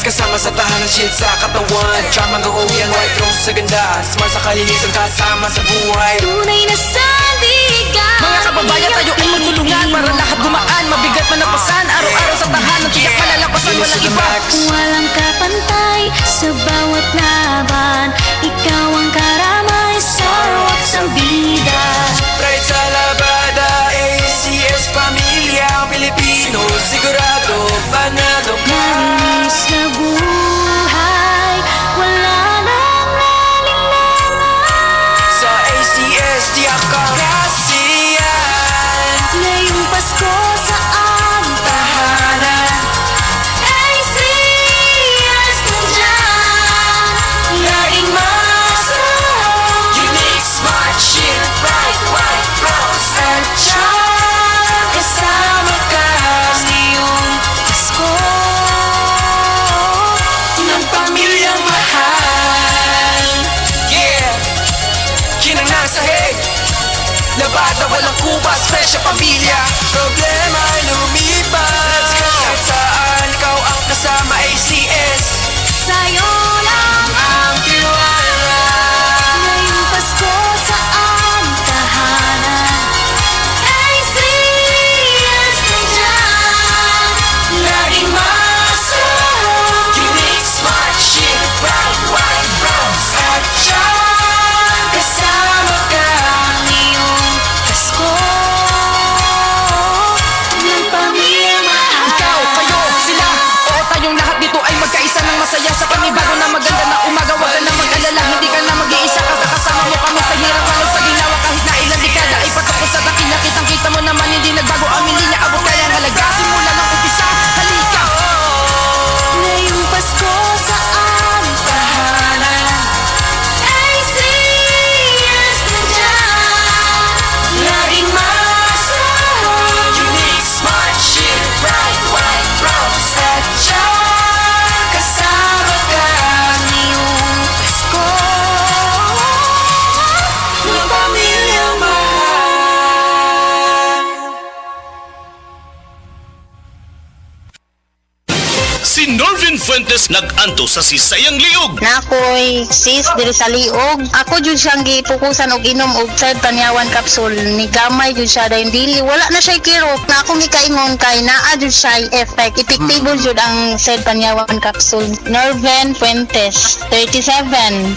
kasama sa tahanan, shield sa katawan. Charm hanggang uwi ang white rose sa ganda. Smart sa kalinisan, kasama sa buhay. Tunay na sandigan. Mga kababayan, tayo ay magtulungan para lahat gumaan. Mabigat man napasan, araw-araw sa tahanan, tiyak malalampasan, walang iba. Walang kapantay sa bawat laban. Ikaw ang karamay sa ruwak sa bida. Pride sa labada, ACS Pamilya Pilipino. Sigurado, panalo ka. Nais na buhay, wala nang alinlangan. Sa ACS, tiyak kang kasiyan. Ngayong Pasko sa aming tahanan, ACS nandiyan. Laging masarap. Unique, smart, shield, bright, white, rose, and charm. Kasama ka ngayong Pasko Ng pamilyang mahal. Yeah! Kinang sahig, labada walang kubas, presya pamilya. Problema ay lumipas. Kahit saan, ikaw ang kasama, ACS. sa'yo lang. Ang tiwala. Ngayong Pasko sa aming tahanan, ACS nandiyan. Laging masarap. Unique, smart, shield, bright, white, rose, at charm. Kasama ka ngayong Pasko ng pamilyang mahal. Ikaw, kayo, sila, o tayong lahat dito ay magkaisa ng masaya sa panibago na maganda na umaga. Huwag ka na mag-alala, hindi ka na mag-iisa kasi kasama mo kami sa hirap lalo sa ginawa. Kahit na ilang dekada ay patok sa dakila. Kitang-kita mo naman hindi nagbago ang linya. Abot kaya ang halaga simula ng umpisa. Halika! Ngayong Pasko sa aming tahanan, ACS nandiyan. Laging masarap. Unique, smart, shield, bright, white, rose, at charm. Kasama ka ngayong Pasko Ng pamilyang mahal. Si Norvin Fuentes nag-anto sa sisayang liog. Nakoy sis diri sa liog. Ako jud siyang gipukusan og inom og side panyawan capsule. Ni gamay jud siya dahil dili wala na siya kirot. Na ako gikaingon kay naa jud siya effect. Epektibo jud ang side panyawan capsule. Norven Fuentes, 37,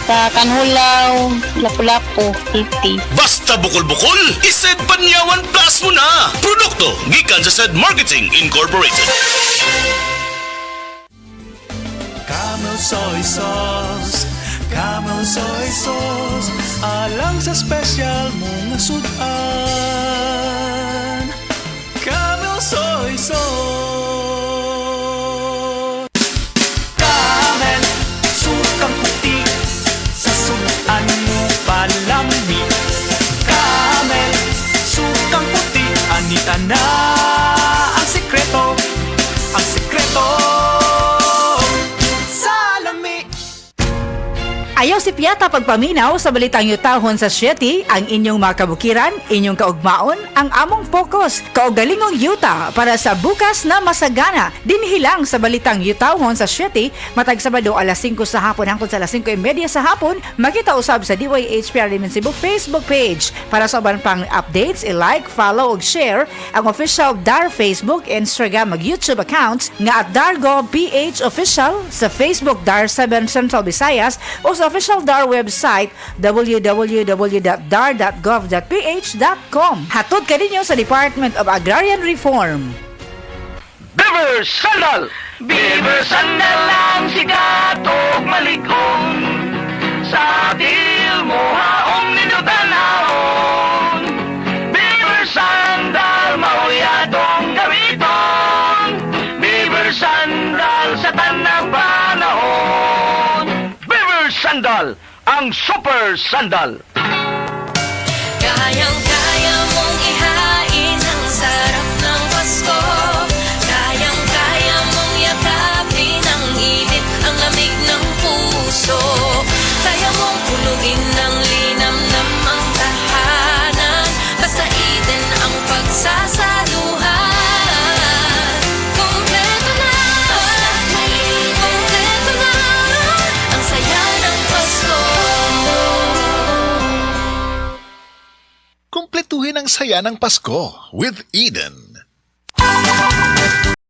sa Kanhulaw, Lapu-Lapu, 50. Basta bukol-bukol, ised Panyawan Plus mo na. Produkto gikan sa Said Marketing Incorporated. Camel soy sauce, Camel soy sauce, alang sa special mong sudan. Camel soy sauce. Camel, sukang puti, sa sudan mo palami. Camel, sukang puti, anita na ang sikreto, ang sikreto. Ayaw si Piata pagpaminaw sa balitang yutahon sa Sieti, ang inyong mga kabukiran, inyong kaugmaon, ang among focus, kaugalingong yuta para sa bukas na masagana. Dinhilang sa balitang yutahon sa Sieti, matag Sabado alas 5 sa hapon hangtod sa alas 5:30 sa hapon, makita usab sa DYHPR Limen Cebu Facebook page. Para sa uban pang updates, i-like, follow ug share ang official DAR Facebook, Instagram ug YouTube accounts nga at DARGovPH Official sa Facebook DAR 7 Central Visayas o sa official DAR website www.dar.gov.ph.com. Hatod ka ninyo sa Department of Agrarian Reform. Beaver Sandal! Beaver Sandal ang sikat o maligong sa atil mo haong ninutanahon. Beaver Sandal, mauyadong gamiton. Beaver Sandal sa tanang panahon. Beaver Sandal, ang super sandal. Kayang-kaya mong ihain ang sarap ng Pasko. Kayang-kaya mong yakapin ang init, ang lamig ng puso. Kaya mong pulugin ng linamnam ang tahanan. Basta Eden ang pagsasaluhan. Kompleto na, kompleto saya ng Pasko with Eden.